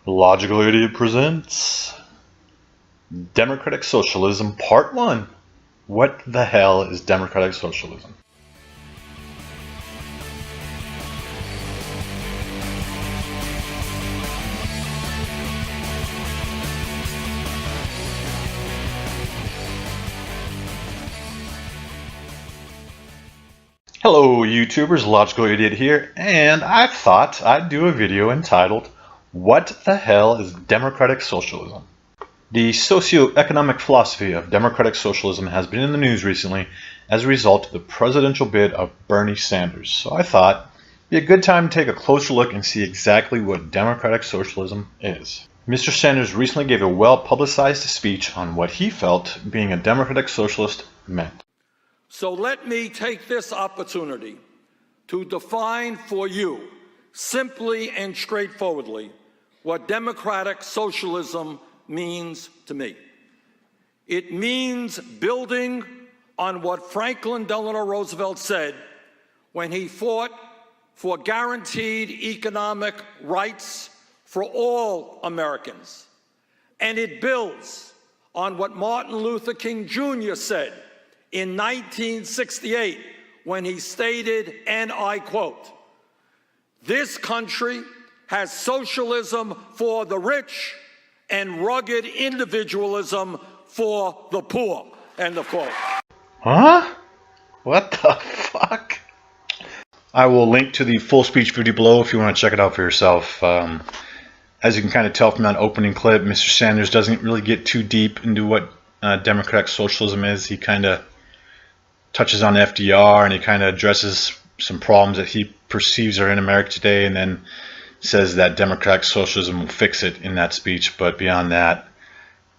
Logical Idiot presents Democratic Socialism Part 1. What the hell is Democratic Socialism? Hello YouTubers, Logical Idiot here, and I thought I'd do a video entitled What the hell is Democratic Socialism? The socio-economic philosophy of democratic socialism has been in the news recently as a result of the presidential bid of Bernie Sanders. So I thought it'd be a good time to take a closer look and see exactly what democratic socialism is. Mr. Sanders recently gave a well-publicized speech on what he felt being a democratic socialist meant. So let me take this opportunity to define for you, simply and straightforwardly, what democratic socialism means to me. It means building on what Franklin Delano Roosevelt said when he fought for guaranteed economic rights for all Americans. And it builds on what Martin Luther King Jr. said in 1968 when he stated, and I quote, "This country has socialism for the rich and rugged individualism for the poor," end of quote. Huh? What the fuck? I will link to the full speech video below if you want to check it out for yourself. As you can kind of tell from that opening clip, Mr. Sanders doesn't really get too deep into what democratic socialism is. He kind of touches on FDR and he kind of addresses some problems that he perceives are in America today, and then says that democratic socialism will fix it in that speech, but beyond that,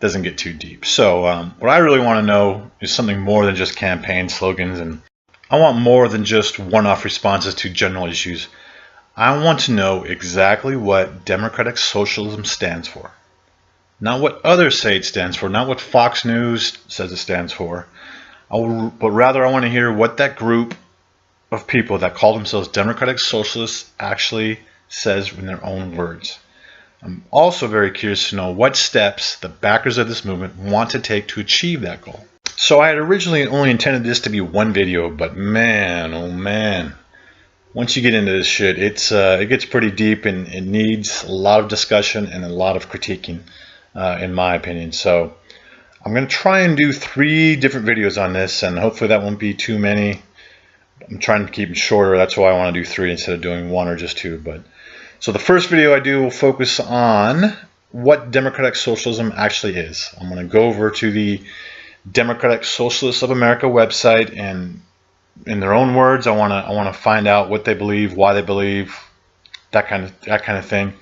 doesn't get too deep. So what I really want to know is something more than just campaign slogans, and I want more than just one-off responses to general issues. I want to know exactly what democratic socialism stands for. Not what others say it stands for, not what Fox News says it stands for, but rather I want to hear what that group of people that call themselves democratic socialists actually says in their own words. I'm also very curious to know what steps the backers of this movement want to take to achieve that goal. So I had originally only intended this to be one video, but man, oh man, once you get into this shit, it gets pretty deep and it needs a lot of discussion and a lot of critiquing, in my opinion. So I'm going to try and do 3 different videos on this, and hopefully that won't be too many. I'm trying to keep them shorter. That's why I want to do 3 instead of doing 1 or just 2. But so the first video I do will focus on what democratic socialism actually is. I'm going to go over to the Democratic Socialists of America website, and in their own words, I want to find out what they believe, why they believe, that kind of thing.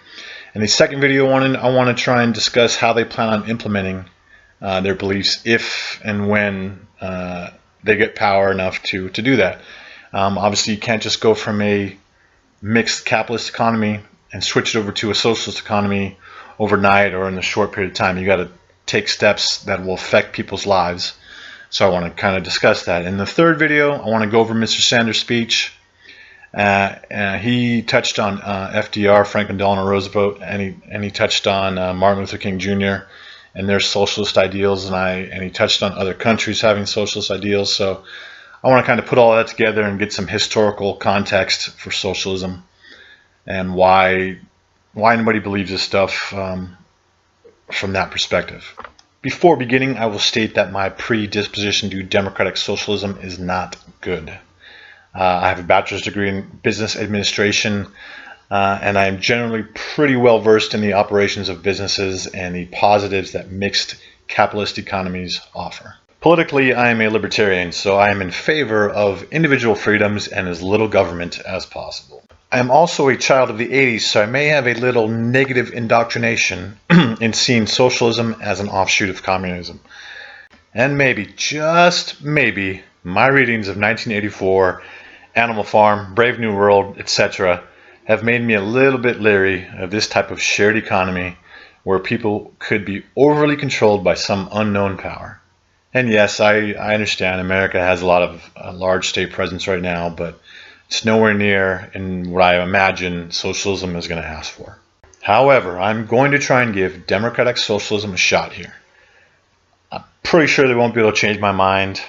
In the second video, I want to try and discuss how they plan on implementing their beliefs if and when they get power enough to do that. Obviously, you can't just go from a mixed capitalist economy and switch it over to a socialist economy overnight or in a short period of time. You got to take steps that will affect people's lives. So I want to kind of discuss that. In the third video, I want to go over Mr. Sanders' speech. He touched on FDR, Franklin Delano Roosevelt, and he touched on Martin Luther King Jr. and their socialist ideals, and he touched on other countries having socialist ideals. So I want to kind of put all that together and get some historical context for socialism and why anybody believes this stuff from that perspective. Before beginning, I will state that my predisposition to democratic socialism is not good. I have a bachelor's degree in business administration, and I am generally pretty well versed in the operations of businesses and the positives that mixed capitalist economies offer. Politically, I am a libertarian, so I am in favor of individual freedoms and as little government as possible. I am also a child of the 80s, so I may have a little negative indoctrination in seeing socialism as an offshoot of communism. And maybe, just maybe, my readings of 1984, Animal Farm, Brave New World, etc. have made me a little bit leery of this type of shared economy where people could be overly controlled by some unknown power. And yes, I understand America has a lot of large state presence right now, but it's nowhere near in what I imagine socialism is going to ask for. However, I'm going to try and give democratic socialism a shot here. I'm pretty sure they won't be able to change my mind,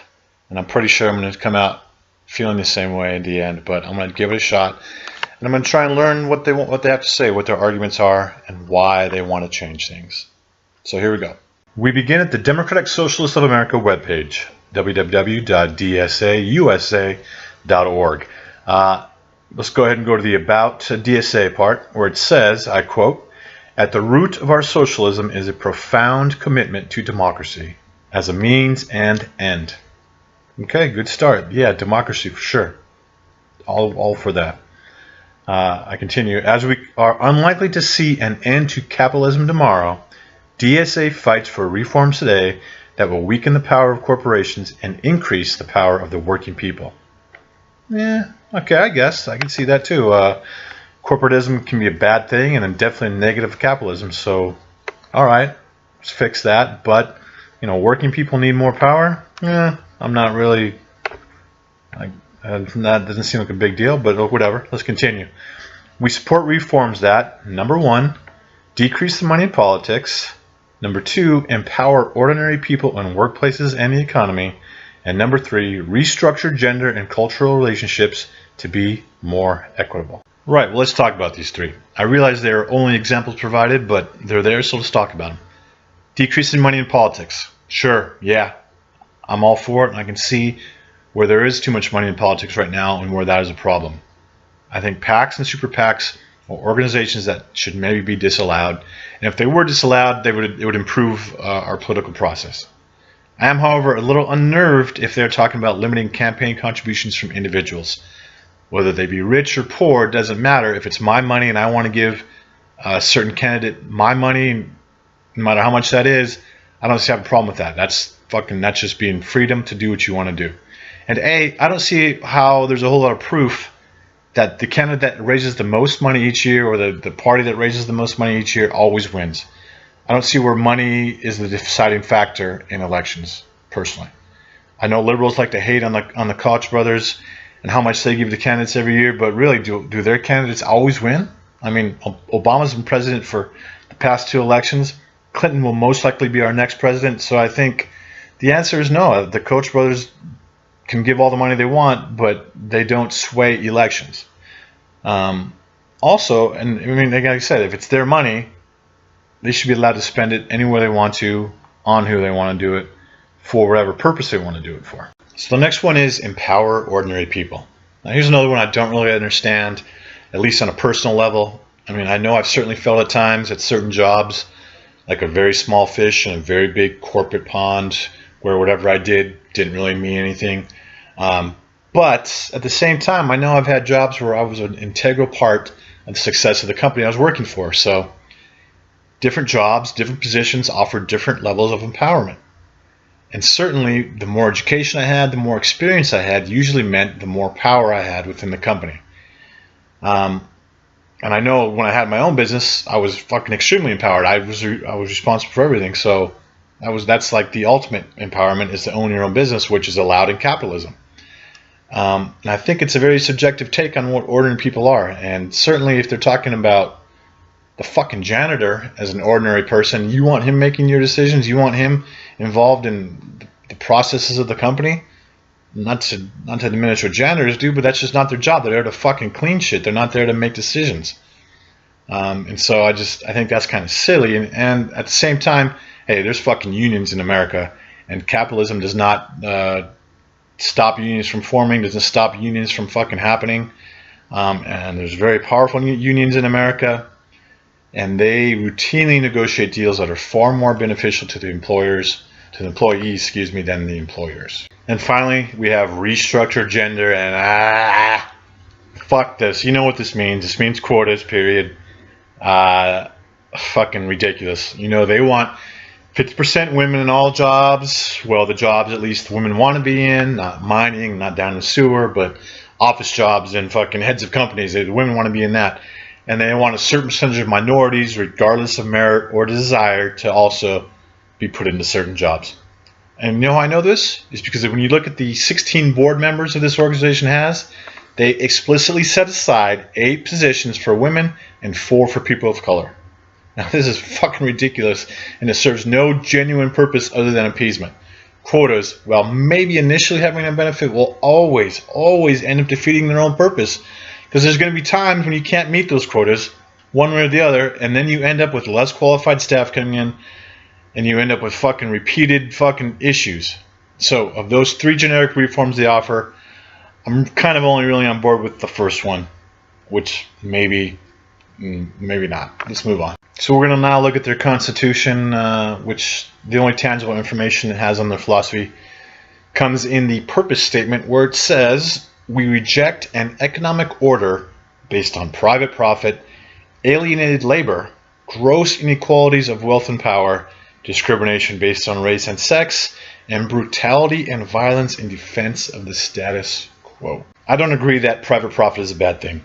and I'm pretty sure I'm going to come out feeling the same way in the end, but I'm going to give it a shot, and I'm going to try and learn what they have to say, what their arguments are, and why they want to change things. So here we go. We begin at the Democratic Socialists of America webpage, www.dsausa.org. Let's go ahead and go to the About DSA part, where it says, I quote, "At the root of our socialism is a profound commitment to democracy as a means and end." Okay, good start. Yeah, democracy for sure. All for that. I continue. "As we are unlikely to see an end to capitalism tomorrow, DSA fights for reforms today that will weaken the power of corporations and increase the power of the working people." Yeah, okay, I guess. I can see that too. Corporatism can be a bad thing and then definitely a negative of capitalism. So, all right, let's fix that. But, working people need more power? I'm not really... that doesn't seem like a big deal, but whatever. Let's continue. "We support reforms that, number 1, decrease the money in politics. Number 2, empower ordinary people in workplaces and the economy. And number 3, restructure gender and cultural relationships to be more equitable." Right, well, let's talk about these three. I realize they're only examples provided, but they're there, so let's talk about them. Decreasing money in politics. Sure, yeah, I'm all for it, and I can see where there is too much money in politics right now and where that is a problem. I think PACs and super PACs are organizations that should maybe be disallowed, and if they were disallowed, it would improve our political process. I am, however, a little unnerved if they're talking about limiting campaign contributions from individuals. Whether they be rich or poor, doesn't matter. If it's my money and I want to give a certain candidate my money, no matter how much that is, I don't have a problem with that. That's just being freedom to do what you want to do. And I don't see how there's a whole lot of proof that the candidate that raises the most money each year or the party that raises the most money each year always wins. I don't see where money is the deciding factor in elections, personally. I know liberals like to hate on the Koch brothers and how much they give the candidates every year, but really, do their candidates always win? I mean, Obama's been president for the past 2 elections. Clinton will most likely be our next president, so I think the answer is no. The Koch brothers can give all the money they want, but they don't sway elections. Also, and I mean, like I said, if it's their money, they should be allowed to spend it anywhere they want to, on who they want to do it, for whatever purpose they want to do it for. So the next one is empower ordinary people. Now here's another one I don't really understand, at least on a personal level. I mean, I know I've certainly felt at times at certain jobs, like a very small fish in a very big corporate pond, where whatever I did didn't really mean anything. But at the same time, I know I've had jobs where I was an integral part of the success of the company I was working for. So different jobs, different positions offer different levels of empowerment. And certainly the more education I had, the more experience I had, usually meant the more power I had within the company. And I know when I had my own business, I was fucking extremely empowered. I was responsible for everything. So that's like the ultimate empowerment, is to own your own business, which is allowed in capitalism. And I think it's a very subjective take on what ordinary people are. And certainly if they're talking about the fucking janitor as an ordinary person, you want him making your decisions, you want him involved in the processes of the company. Not to diminish what janitors do, but that's just not their job. They're there to fucking clean shit. They're not there to make decisions. And so I think that's kind of silly. And at the same time, hey, there's fucking unions in America, and capitalism does not stop unions from forming, doesn't stop unions from fucking happening. And there's very powerful unions in America, and they routinely negotiate deals that are far more beneficial to the employees, than the employers. And finally, we have restructure gender, and fuck this. You know what this means. This means quotas, period. Fucking ridiculous. They want 50% women in all jobs. Well, the jobs at least women want to be in, not mining, not down in the sewer, but office jobs and fucking heads of companies. The women want to be in that. And they want a certain percentage of minorities, regardless of merit or desire, to also be put into certain jobs. And you know how I know this? Is because when you look at the 16 board members of this organization they explicitly set aside 8 positions for women and 4 for people of color. Now this is fucking ridiculous, and it serves no genuine purpose other than appeasement. Quotas, while maybe initially having a benefit, will always end up defeating their own purpose, because there's going to be times when you can't meet those quotas one way or the other, and then you end up with less qualified staff coming in, and you end up with fucking repeated fucking issues. So of those 3 generic reforms they offer, I'm kind of only really on board with the first one, which maybe not. Let's move on. So we're going to now look at their constitution, which the only tangible information it has on their philosophy comes in the purpose statement, where it says, "We reject an economic order based on private profit, alienated labor, gross inequalities of wealth and power, discrimination based on race and sex, and brutality and violence in defense of the status quo." I don't agree that private profit is a bad thing.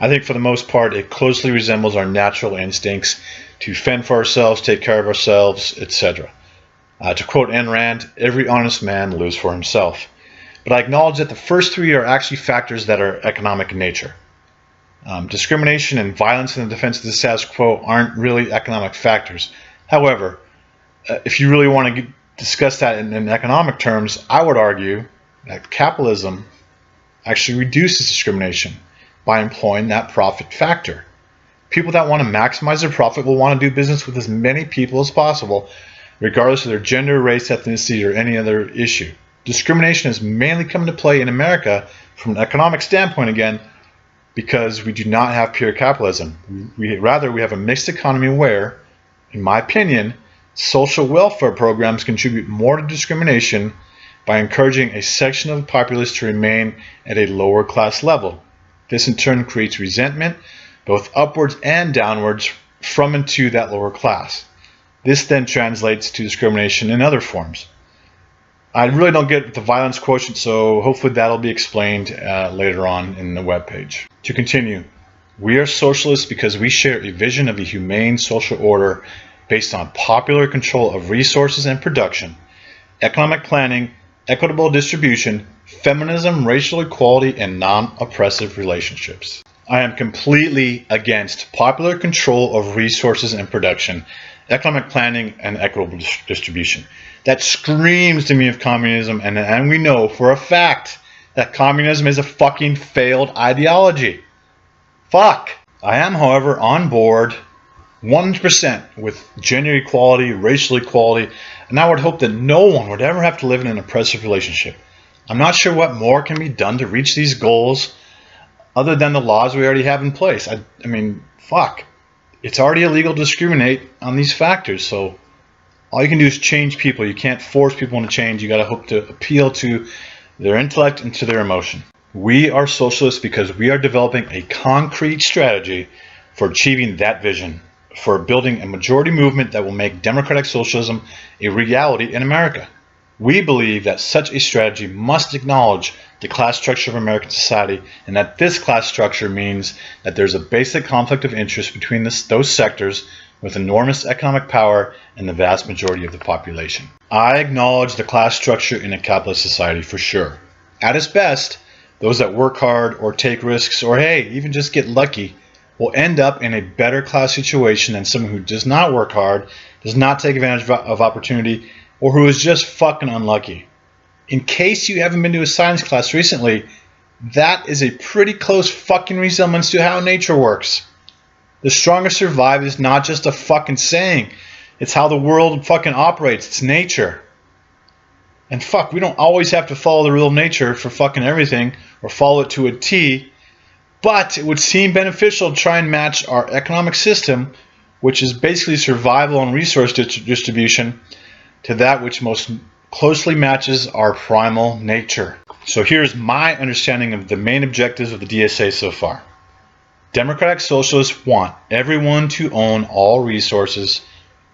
I think for the most part it closely resembles our natural instincts to fend for ourselves, take care of ourselves, etc. To quote Ayn Rand, "Every honest man lives for himself." But I acknowledge that the first 3 are actually factors that are economic in nature. Discrimination and violence in the defense of the status quo aren't really economic factors. However, if you really want to discuss that in economic terms, I would argue that capitalism actually reduces discrimination by employing that profit factor. People that want to maximize their profit will want to do business with as many people as possible, regardless of their gender, race, ethnicity, or any other issue. Discrimination has mainly come into play in America from an economic standpoint again, because we do not have pure capitalism. Rather, we have a mixed economy where, in my opinion, social welfare programs contribute more to discrimination by encouraging a section of the populace to remain at a lower class level. This in turn creates resentment, both upwards and downwards, from and to that lower class. This then translates to discrimination in other forms. I really don't get the violence quotient, so hopefully that'll be explained later on in the webpage. To continue, we are socialists because we share a vision of a humane social order based on popular control of resources and production, economic planning, equitable distribution, feminism, racial equality, and non-oppressive relationships. I am completely against popular control of resources and production, economic planning, and equitable distribution. That screams to me of communism, and we know for a fact that communism is a fucking failed ideology. Fuck. I am, however, on board 100% with gender equality, racial equality, and I would hope that no one would ever have to live in an oppressive relationship. I'm not sure what more can be done to reach these goals other than the laws we already have in place. I mean, fuck. It's already illegal to discriminate on these factors, so all you can do is change people. You can't force people to change. You got to hope to appeal to their intellect and to their emotion. We are socialists because we are developing a concrete strategy for achieving that vision, for building a majority movement that will make democratic socialism a reality in America. We believe that such a strategy must acknowledge the class structure of American society, and that this class structure means that there's a basic conflict of interest between those sectors with enormous economic power and the vast majority of the population. I acknowledge the class structure in a capitalist society for sure. At its best, those that work hard or take risks or hey, even just get lucky will end up in a better class situation than someone who does not work hard, does not take advantage of opportunity, or who is just fucking unlucky. In case you haven't been to a science class recently, that is a pretty close fucking resemblance to how nature works. The strongest survive is not just a fucking saying. It's how the world fucking operates. It's nature. And fuck, we don't always have to follow the rule of nature for fucking everything or follow it to a T, but it would seem beneficial to try and match our economic system, which is basically survival and resource distribution, to that which most closely matches our primal nature. So here's my understanding of the main objectives of the DSA so far. Democratic socialists want everyone to own all resources,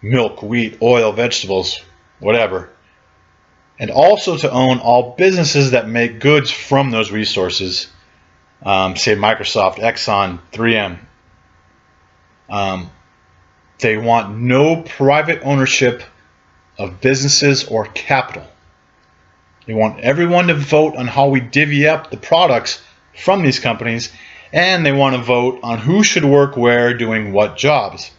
milk, wheat, oil, vegetables, whatever, and also to own all businesses that make goods from those resources, say Microsoft, Exxon, 3M. They want no private ownership of businesses or capital. They want everyone to vote on how we divvy up the products from these companies, and they want to vote on who should work where doing what jobs.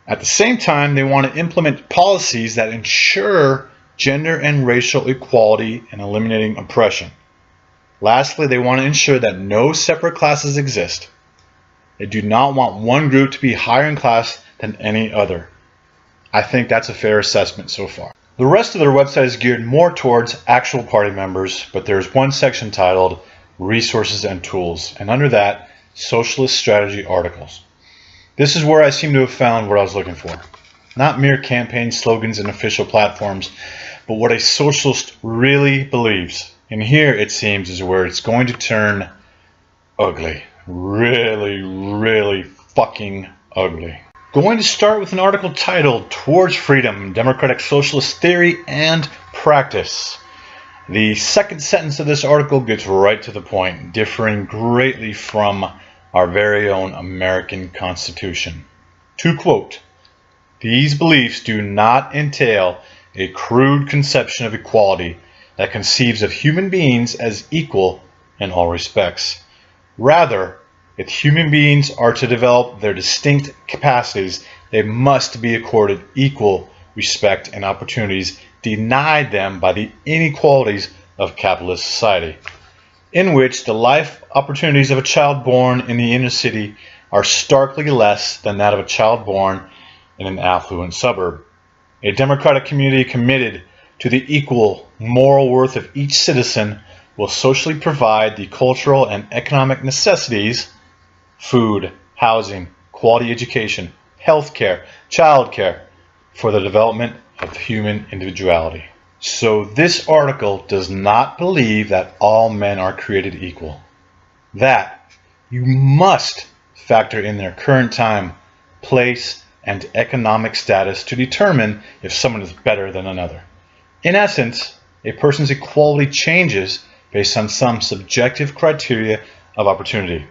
At the same time, they want to implement policies that ensure gender and racial equality and eliminating oppression. Lastly, they want to ensure that no separate classes exist. They do not want one group to be higher in class than any other. I think that's a fair assessment so far. The rest of their website is geared more towards actual party members, but there's one section titled Resources and Tools, and under that, Socialist Strategy Articles. This is where I seem to have found what I was looking for. Not mere campaign slogans and official platforms, but what a socialist really believes. And here, it seems, is where it's going to turn ugly. Really, really fucking ugly. Going to start with an article titled Towards Freedom, Democratic Socialist Theory and Practice. The second sentence of this article gets right to the point, differing greatly from our very own American Constitution. To quote, "These beliefs do not entail a crude conception of equality that conceives of human beings as equal in all respects. Rather, if human beings are to develop their distinct capacities, they must be accorded equal respect and opportunities denied them by the inequalities of capitalist society, in which the life opportunities of a child born in the inner city are starkly less than that of a child born in an affluent suburb. A democratic community committed to the equal moral worth of each citizen will socially provide the cultural and economic necessities, food, housing, quality education, health care, child care, for the development of human individuality." So this article does not believe that all men are created equal. That you must factor in their current time, place, and economic status to determine if someone is better than another. In essence, a person's equality changes based on some subjective criteria of opportunity.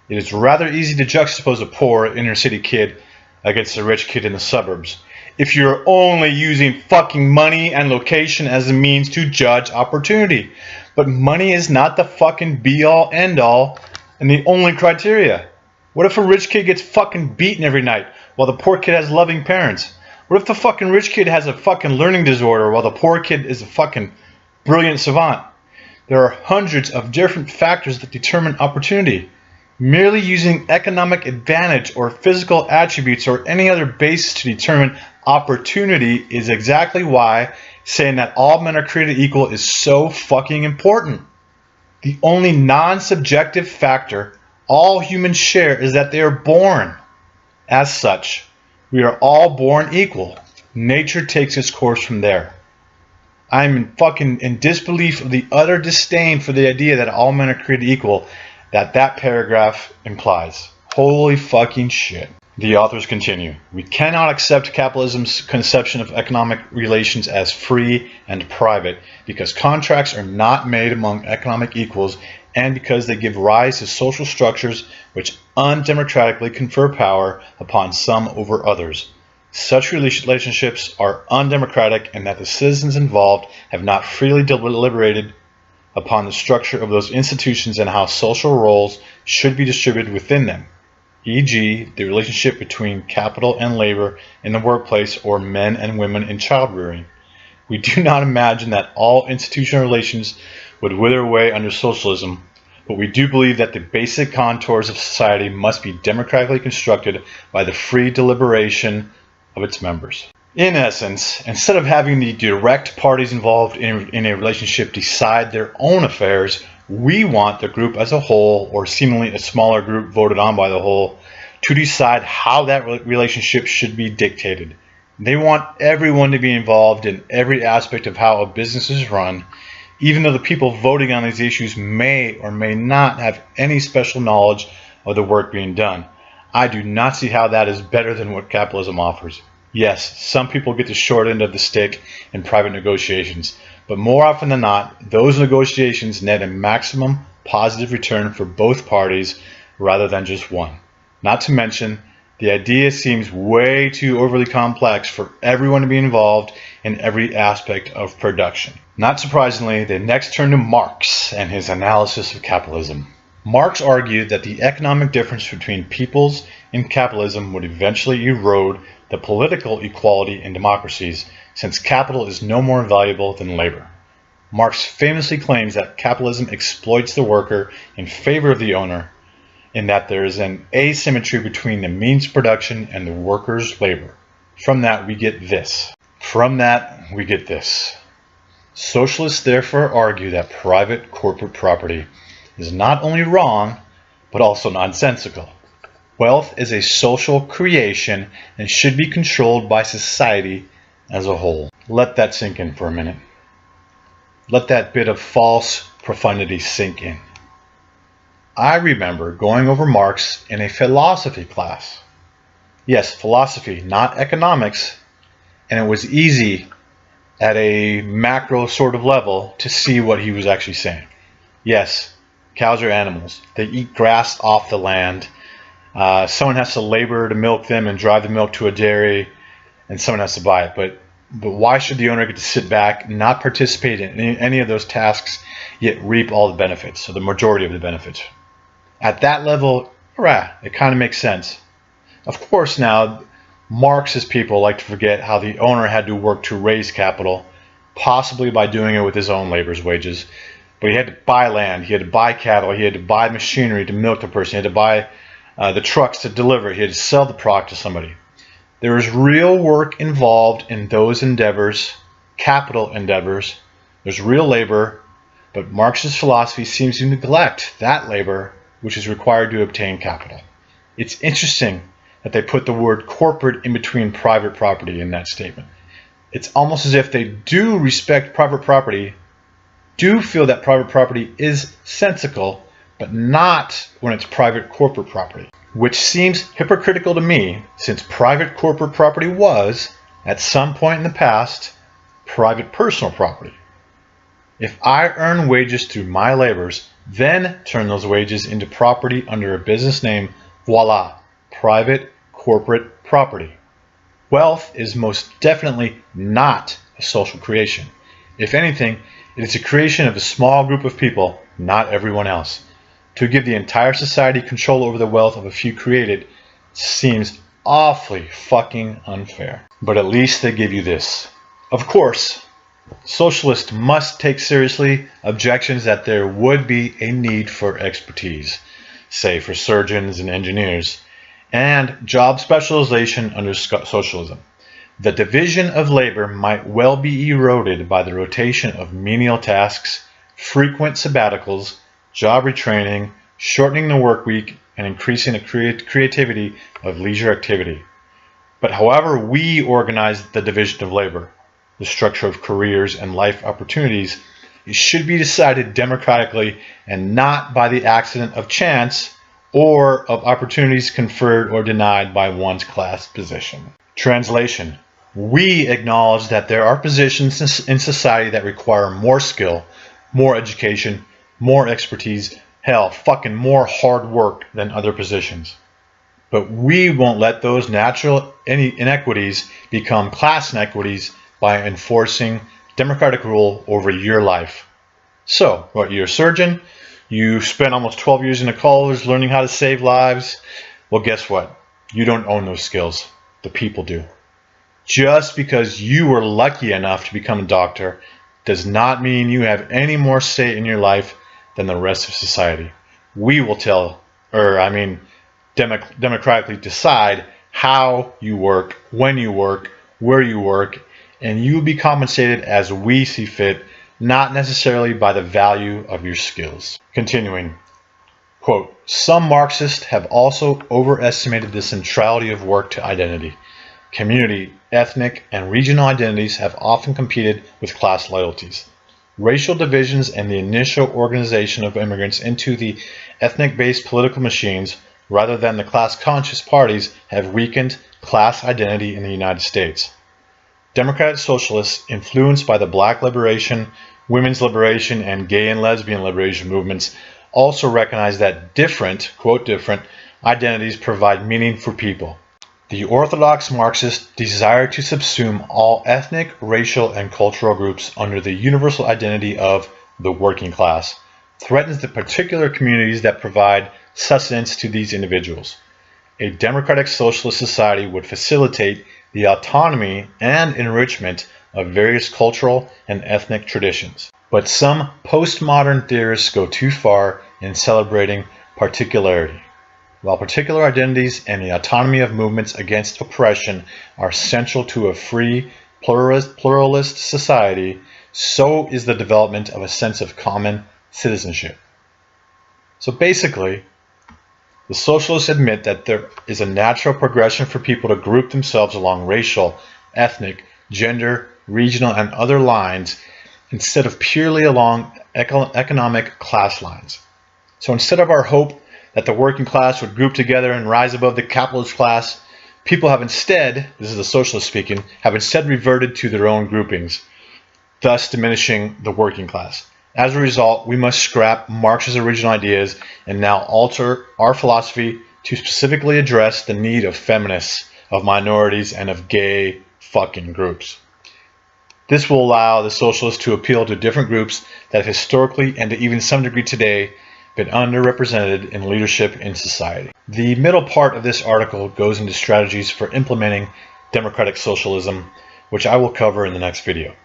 It is rather easy to juxtapose a poor inner city kid against a rich kid in the suburbs if you're only using fucking money and location as a means to judge opportunity. But money is not the fucking be-all, end-all, and the only criteria. What if a rich kid gets fucking beaten every night while the poor kid has loving parents? What if the fucking rich kid has a fucking learning disorder while the poor kid is a fucking brilliant savant? There are hundreds of different factors that determine opportunity. Merely using economic advantage or physical attributes or any other basis to determine opportunity is exactly why saying that all men are created equal is so fucking important. The only non-subjective factor all humans share is that they are born. As such, we are all born equal. Nature takes its course from there. I'm fucking in disbelief of the utter disdain for the idea that all men are created equal that paragraph implies. Holy fucking shit. The authors continue. "We cannot accept capitalism's conception of economic relations as free and private because contracts are not made among economic equals and because they give rise to social structures which undemocratically confer power upon some over others. Such relationships are undemocratic and that the citizens involved have not freely deliberated upon the structure of those institutions and how social roles should be distributed within them, e.g., the relationship between capital and labor in the workplace or men and women in child rearing. We do not imagine that all institutional relations would wither away under socialism, but we do believe that the basic contours of society must be democratically constructed by the free deliberation of its members." In essence, instead of having the direct parties involved in a relationship decide their own affairs, we want the group as a whole, or seemingly a smaller group voted on by the whole, to decide how that relationship should be dictated. They want everyone to be involved in every aspect of how a business is run, even though the people voting on these issues may or may not have any special knowledge of the work being done. I do not see how that is better than what capitalism offers. Yes, some people get the short end of the stick in private negotiations, but more often than not, those negotiations net a maximum positive return for both parties rather than just one. Not to mention, the idea seems way too overly complex for everyone to be involved in every aspect of production. Not surprisingly, they next turn to Marx and his analysis of capitalism. Marx argued that the economic difference between peoples in capitalism would eventually erode the political equality in democracies, since capital is no more valuable than labor. Marx famously claims that capitalism exploits the worker in favor of the owner, in that there is an asymmetry between the means of production and the worker's labor. From that we get this. Socialists therefore argue that private corporate property is not only wrong, but also nonsensical. Wealth is a social creation and should be controlled by society as a whole. Let that sink in for a minute. Let that bit of false profundity sink in. I remember going over Marx in a philosophy class. Yes, philosophy, not economics, and it was easy at a macro sort of level to see what he was actually saying. Yes, cows are animals. They eat grass off the land. Someone has to labor to milk them and drive the milk to a dairy, and someone has to buy it. But why should the owner get to sit back, not participate in any of those tasks, yet reap all the benefits, or the majority of the benefits? At that level, it kind of makes sense. Of course, now, Marxist people like to forget how the owner had to work to raise capital, possibly by doing it with his own labor's wages. But he had to buy land, he had to buy cattle, he had to buy machinery to milk the person, he had to buy the trucks to deliver, he had to sell the product to somebody. There is real work involved in those endeavors, capital endeavors. There's real labor, but Marxist philosophy seems to neglect that labor which is required to obtain capital. It's interesting that they put the word corporate in between private property in that statement. It's almost as if they do respect private property, do feel that private property is sensical, but not when it's private corporate property, which seems hypocritical to me, since private corporate property was, at some point in the past, private personal property. If I earn wages through my labors, then turn those wages into property under a business name, voila, private corporate property. Wealth is most definitely not a social creation. If anything, it is a creation of a small group of people, not everyone else. To give the entire society control over the wealth of a few created seems awfully fucking unfair. But at least they give you this. Of course, socialists must take seriously objections that there would be a need for expertise, say for surgeons and engineers, and job specialization under socialism. The division of labor might well be eroded by the rotation of menial tasks, frequent sabbaticals, job retraining, shortening the work week, and increasing the creativity of leisure activity. But however we organize the division of labor, the structure of careers and life opportunities, it should be decided democratically and not by the accident of chance or of opportunities conferred or denied by one's class position. Translation. We acknowledge that there are positions in society that require more skill, more education, more expertise, hell, fucking more hard work than other positions. But we won't let those natural inequities become class inequities by enforcing democratic rule over your life. So, what, you're a surgeon? You spent almost 12 years in a college learning how to save lives? Well, guess what? You don't own those skills. The people do. Just because you were lucky enough to become a doctor does not mean you have any more say in your life than the rest of society. We will democratically decide how you work, when you work, where you work, and you will be compensated as we see fit, not necessarily by the value of your skills. Continuing, quote, some Marxists have also overestimated the centrality of work to identity. Community, ethnic, and regional identities have often competed with class loyalties. Racial divisions and the initial organization of immigrants into the ethnic-based political machines, rather than the class-conscious parties, have weakened class identity in the United States. Democratic socialists, influenced by the Black liberation, women's liberation, and gay and lesbian liberation movements, also recognize that different, quote, different identities provide meaning for people. The orthodox Marxists desire to subsume all ethnic, racial, and cultural groups under the universal identity of the working class. threatens the particular communities that provide sustenance to these individuals. A democratic socialist society would facilitate the autonomy and enrichment of various cultural and ethnic traditions. But some postmodern theorists go too far in celebrating particularity. While particular identities and the autonomy of movements against oppression are central to a free, pluralist society, so is the development of a sense of common citizenship. So basically, the socialists admit that there is a natural progression for people to group themselves along racial, ethnic, gender, regional, and other lines instead of purely along economic class lines. So instead of our hope that the working class would group together and rise above the capitalist class, people have instead, this is the socialist speaking, have instead reverted to their own groupings, thus diminishing the working class. As a result, we must scrap Marx's original ideas and now alter our philosophy to specifically address the need of feminists, of minorities, and of gay fucking groups. This will allow the socialists to appeal to different groups that have historically and to even some degree today been underrepresented in leadership in society. The middle part of this article goes into strategies for implementing democratic socialism, which I will cover in the next video.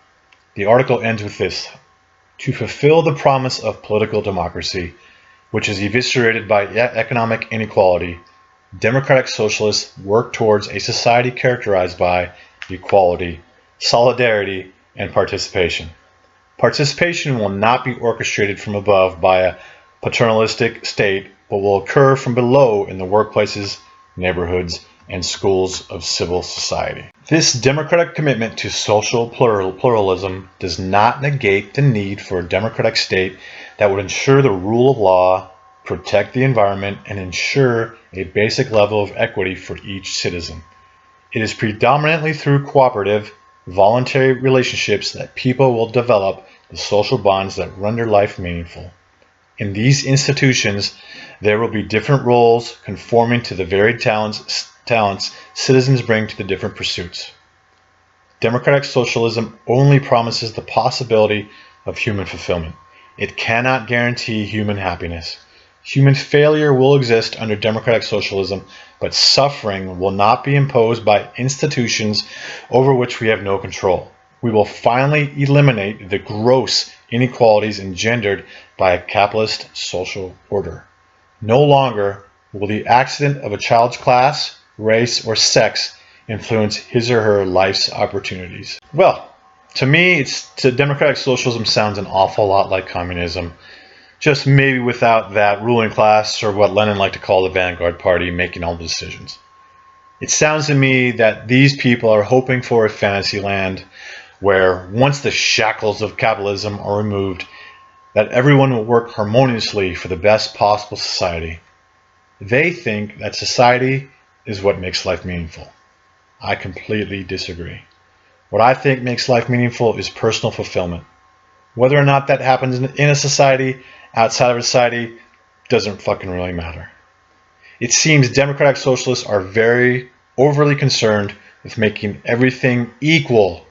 The article ends with this: to fulfill the promise of political democracy, which is eviscerated by economic inequality, democratic socialists work towards a society characterized by equality, solidarity, and participation. Participation will not be orchestrated from above by a paternalistic state, but will occur from below in the workplaces, neighborhoods, and schools of civil society. This democratic commitment to social pluralism does not negate the need for a democratic state that would ensure the rule of law, protect the environment, and ensure a basic level of equity for each citizen. It is predominantly through cooperative, voluntary relationships that people will develop the social bonds that render life meaningful. In these institutions, there will be different roles conforming to the varied talents citizens bring to the different pursuits. Democratic socialism only promises the possibility of human fulfillment. It cannot guarantee human happiness. Human failure will exist under democratic socialism, but suffering will not be imposed by institutions over which we have no control. We will finally eliminate the gross inequalities engendered by a capitalist social order. No longer will the accident of a child's class, race, or sex influence his or her life's opportunities. Well, to me, democratic socialism sounds an awful lot like communism, just maybe without that ruling class, or what Lenin liked to call the vanguard party, making all the decisions. It sounds to me that these people are hoping for a fantasy land where once the shackles of capitalism are removed, that everyone will work harmoniously for the best possible society. They think that society is what makes life meaningful. I completely disagree. What I think makes life meaningful is personal fulfillment. Whether or not that happens in a society, outside of a society, doesn't fucking really matter. It seems democratic socialists are very overly concerned with making everything equal,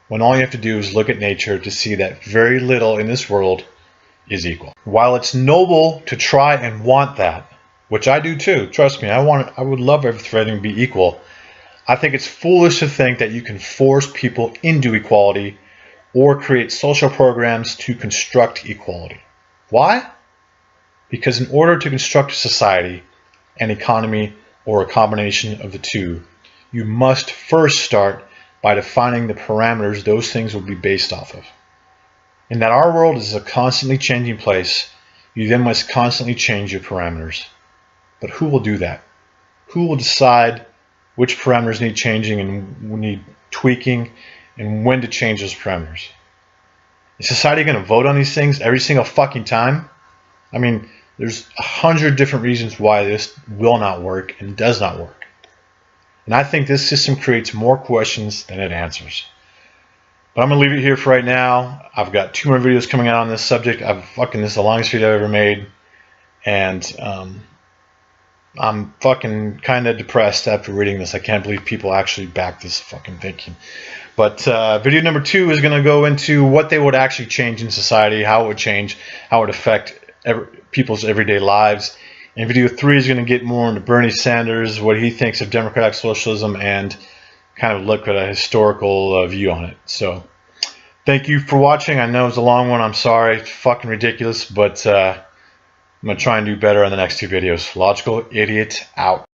when all you have to do is look at nature to see that very little in this world is equal. While it's noble to try and want that, which I do too, trust me, I would love everything to be equal, I think it's foolish to think that you can force people into equality or create social programs to construct equality. Why? Because in order to construct a society, an economy, or a combination of the two, you must first start by defining the parameters those things will be based off of. And that our world is a constantly changing place, you then must constantly change your parameters. But who will do that? Who will decide which parameters need changing and need tweaking, and when to change those parameters? Is society going to vote on these things every single fucking time? I mean, there's 100 different reasons why this will not work and does not work. And I think this system creates more questions than it answers. But I'm going to leave it here for right now. I've got 2 more videos coming out on this subject. This is the longest video I've ever made. And I'm fucking kind of depressed after reading this. I can't believe people actually back this fucking thinking. But video number 2 is going to go into what they would actually change in society, how it would change, how it would affect people's everyday lives. And video 3 is going to get more into Bernie Sanders, what he thinks of democratic socialism, and kind of look at a historical view on it. So thank you for watching. I know it was a long one. I'm sorry. It's fucking ridiculous, but I'm going to try and do better on the next 2 videos. Logical Idiot out.